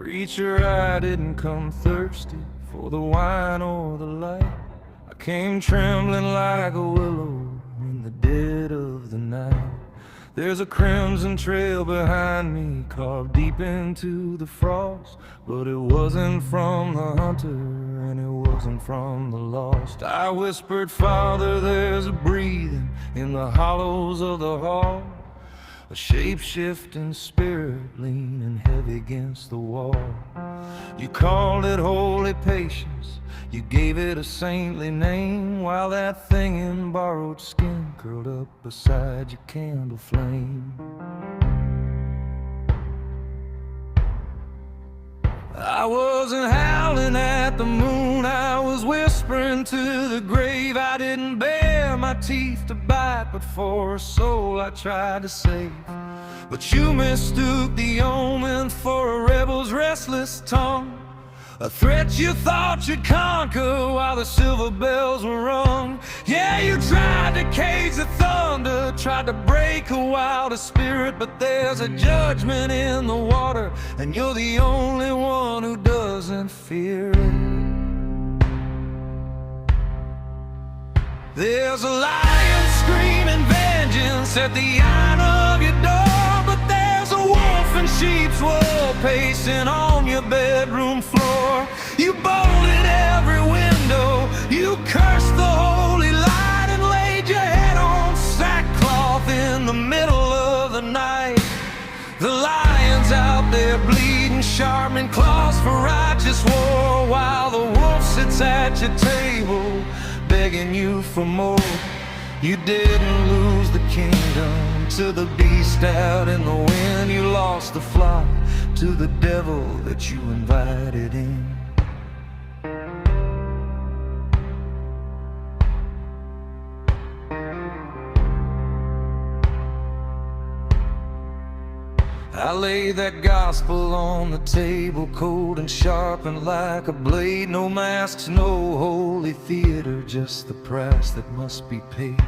Preacher, I didn't come thirsty for the wine or the light. I came trembling like a willow in the dead of the night. There's a crimson trail behind me, carved deep into the frost, but it wasn't from the hunter and it wasn't from the lost. I whispered, Father, there's a breathing in the hollows of the heart, a shape-shifting spirit leaning heavy against the wall. You called it holy patience, you gave it a saintly name, while that thing in borrowed skin curled up beside your candle flame. I wasn't howling at the moon, I was whispering to the grave. I didn't bare my teeth to bite, but for a soul I tried to save. But you mistook the omen for a rebel's restless tongue, a threat you thought you'd conquer while the silver bells were rung. Yeah, you tried to cage the thunder, tried to break a wilder spirit, but there's a judgment in the water, and you're the only one who doesn't fear it. There's a lion screaming vengeance at the iron of your door, but there's a wolf in sheep's wool pacing on your bedroom floor. You bolted every window, you cursed the holy light, and laid your head on sackcloth in the middle of the night. The lion's out there bleeding, sharpening claws for righteous war, while the wolf sits at your table begging you for more. You didn't lose the kingdom to the beast out in the wind, you lost the flock to the devil that you invited in. I lay that gospel on the table, cold and sharpened like a blade. No masks, no holy theater, just the price that must be paid.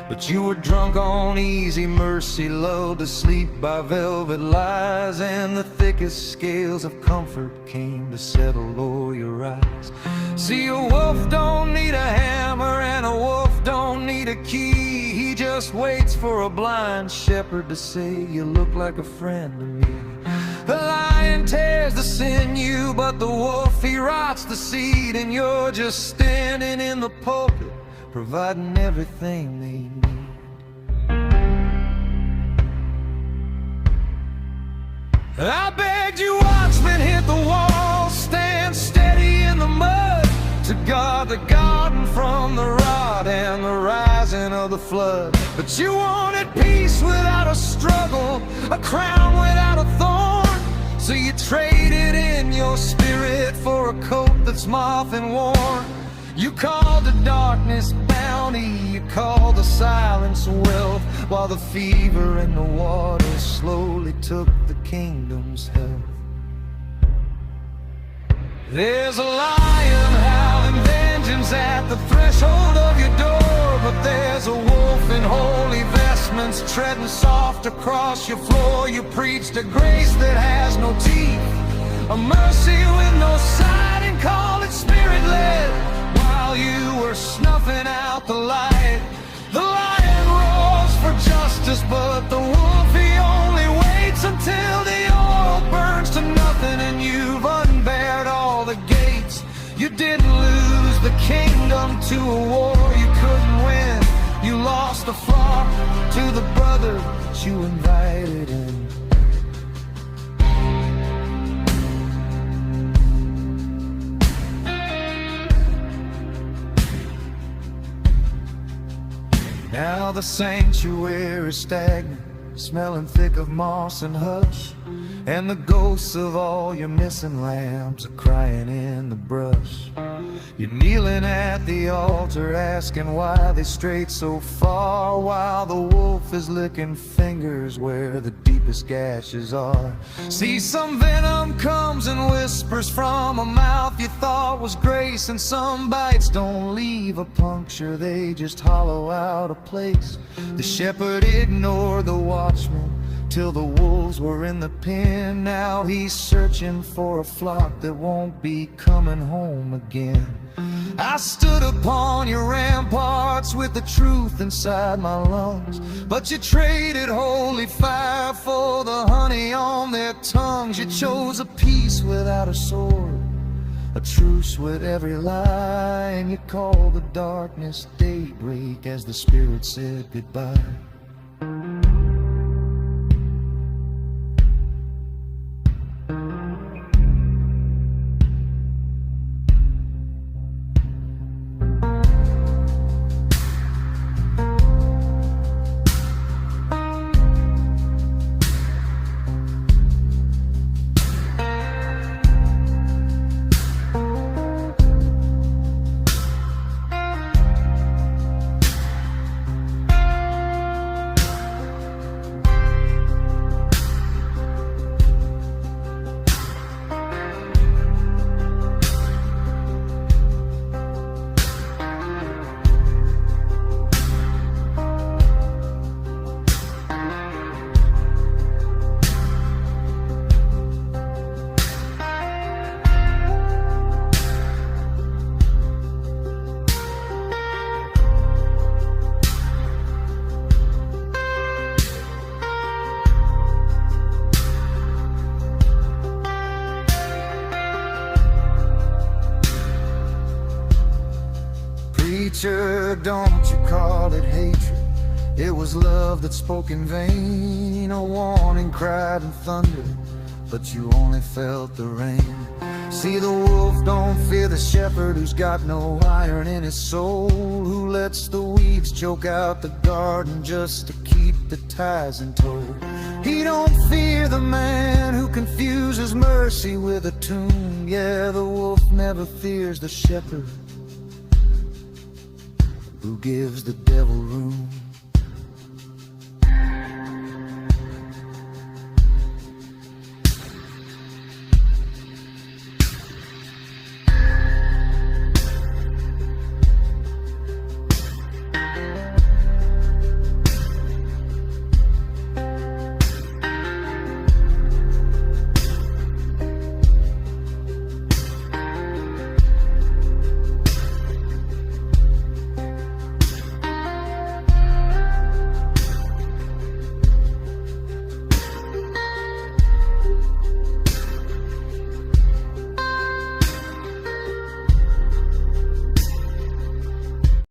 But you were drunk on easy mercy, lulled to sleep by velvet lies, and the thickest scales of comfort came to settle o'er your eyes. See, a wolf don't need a hammer, and a wolf don't need a key. He just waits for a blind shepherd to say, you look like a friend to me. The lion tears the sinew, but the wolf, he rots the seed, and you're just standing in the pulpit, providing everything they need. I begged you, watchmen, hit the wall, stand steady in the mud, to guard the garden from the rot and the rising of the flood. But you wanted peace without a struggle, a crown without a thorn, so you traded in your spirit for a coat that's moth and worn. You called the darkness bounty, you called the silence wealth, while the fever and the water slowly took the kingdom's health. There's a lion howling vengeance at the threshold of your door, but there's a wolf in holy vestments treading soft across your floor. You preached a grace that has no teeth, a mercy with no side, and called it spirit-led, while you were snuffing out the light. The lion roars for justice, but the wolf, he only waits until the oil burns to nothing and you've unbarred all the gates. You didn't lose the kingdom to a war you couldn't win. You lost the flock to the brother that you invited in. Now the sanctuary's stagnant, smelling thick of moss and hush, and the ghosts of all your missing lambs are crying in the brush. You're kneeling at the altar, asking why they strayed so far, while the wolf is licking fingers where the deepest gashes are. See, some venom comes and whispers from a mouth you thought was grace, and some bites don't leave a puncture, they just hollow out a place. The shepherd ignored the watchman, till the wolves were in the pen. Now he's searching for a flock that won't be coming home again. I stood upon your ramparts with the truth inside my lungs, but you traded holy fire for the honey on their tongues. You chose a peace without a sword, a truce with every lie, and you called the darkness daybreak as the Spirit said goodbye. Preacher, don't you call it hatred. It was love that spoke in vain. A warning cried and thundered, but you only felt the rain. See, the wolf don't fear the shepherd who's got no iron in his soul, who lets the weeds choke out the garden just to keep the ties in tow. He don't fear the man who confuses mercy with a tune. Yeah, the wolf never fears the shepherd who gives the devil room.